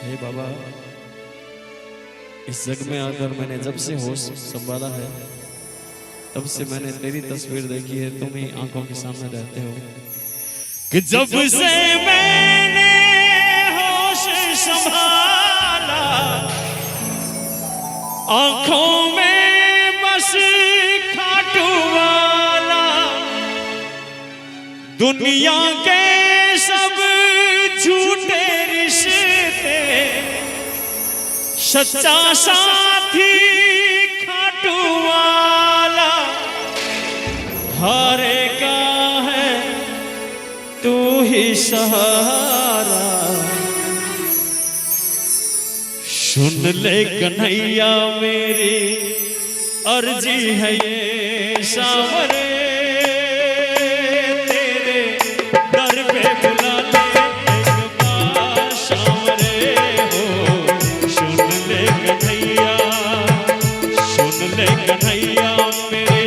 हे बाबा, इस जग में आकर मैंने जब से होश संभाला है तब से मैंने तेरी तस्वीर देखी है। तुम ही आंखों के सामने रहते हो कि जब से मैंने होश संभाला आंखों में बस खाटू वाला, दुनिया के सब झूठे रिश्ते सच्चा साथी खाटू वाला, हारे का है तू ही सहारा। सुन ले कन्हैया मेरी अर्जी है ये सावरे, तेरे दर पे बुला ले एक बार सावरे हो। सुन ले कन्हैया, सुन ले कन्हैया मेरी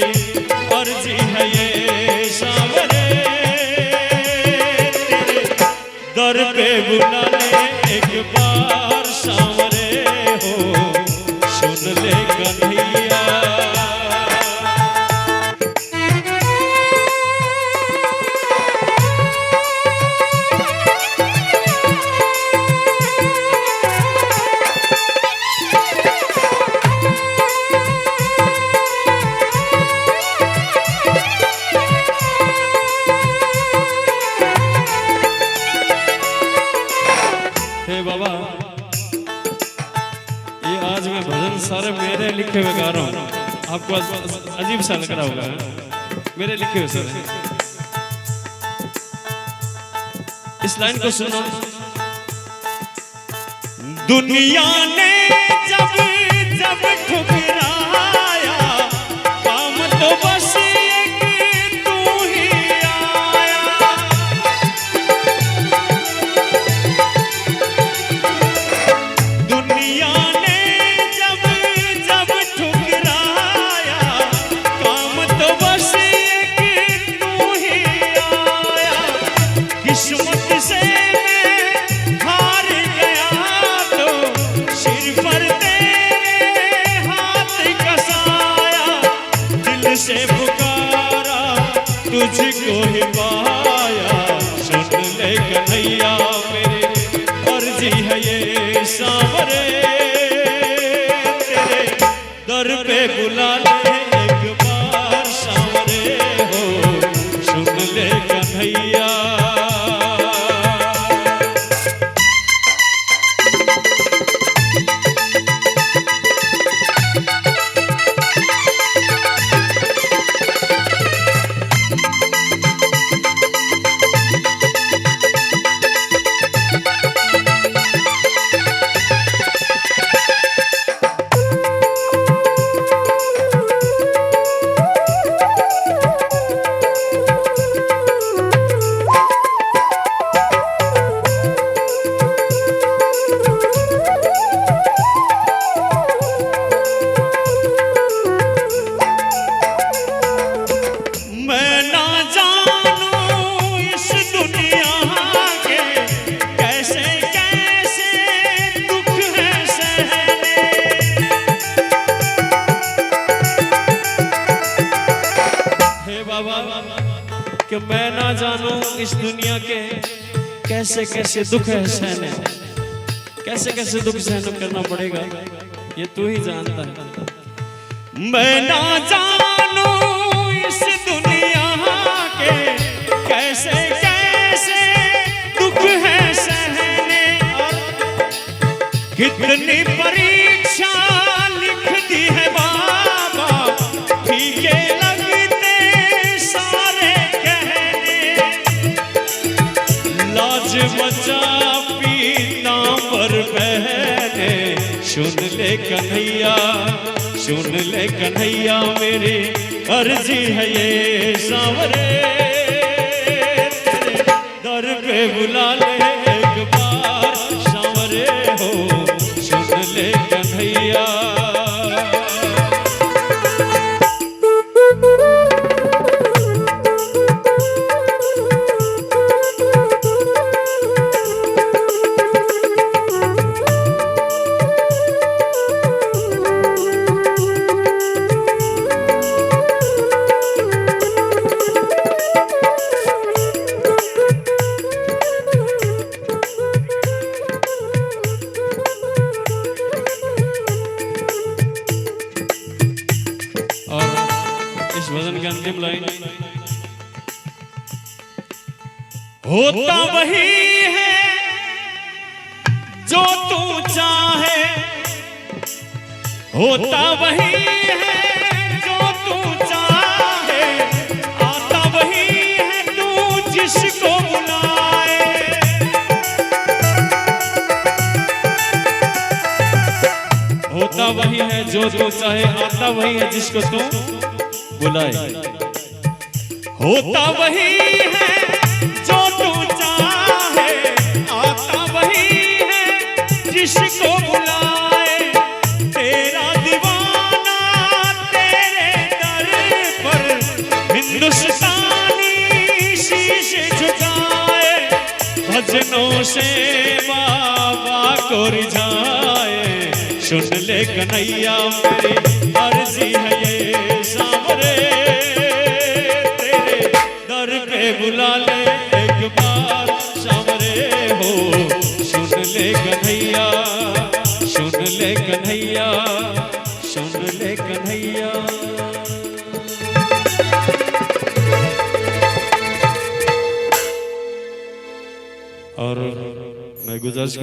अर्जी है ये सावरे, तेरे दर पे बुला ले एक बार सावरे हो। सुन ले कन्हैया। हे बाबा, ये आज मैं भजन सारे मेरे लिखे हुए गा रहा हूँ। आपको अजीब सा लग रहा होगा, मेरे लिखे हुए सारे। इस लाइन को सुनो। दुनिया ने जब जब ठुकराया काम तो बस एक तू ही आया। दुनिया ने जब जब ठुकराया काम तो बस एक तू ही आया। किस्मत से मैं हार गया तो सिर पर तेरे हाथ कसाया। दिल से पुकारा तुझको ही पाया। सुन ले कन्हैया मेरी अर्जी है ये सावरे, तेरे दर पे बुला ले एक बार सावरे हो। सुन ले कन्हैया। कि मैं ना जानूं इस दुनिया के कैसे कैसे दुख है सहने, कैसे कैसे दुख सहन करना पड़ेगा ये तू ही जानता है। मैं ना जानूं इस दुनिया के कैसे कैसे दुख है सहने, कितनी परीक्षा लिख दी है बाबा फीके लगते सारे कहने। लाज बचा पीतांबर पहने। सुन ले कन्हैया, सुन ले कन्हैया मेरी अर्जी है ये सावरे, तेरे दर पे बुला ले एक बार सावरे हो। सुन ले कन्हैया। अंतिम लाइन। होता वही है जो तू चाहे, होता वही है जो तू चाहे, आता वही है तू जिसको बुलाए। होता वही है जो तू चाहे, आता वही है जिसको तू बुलाए। होता वही है जो तू चाहे, आता वही है जिसको बुलाए। तेरा दीवाना तेरे दर पर हिंदुस्तानी शीश झुकाए। भजनों से बाबा को रिझाए। सुन ले कन्हैया मेरी अर्जी है ये सामरे, तेरे दर पे बुला ले एक बार सामरे हो। सुन ले कन्हैया, सुन ले कन्हैया, सुन ले कन्हैया। और मैं गुजारिश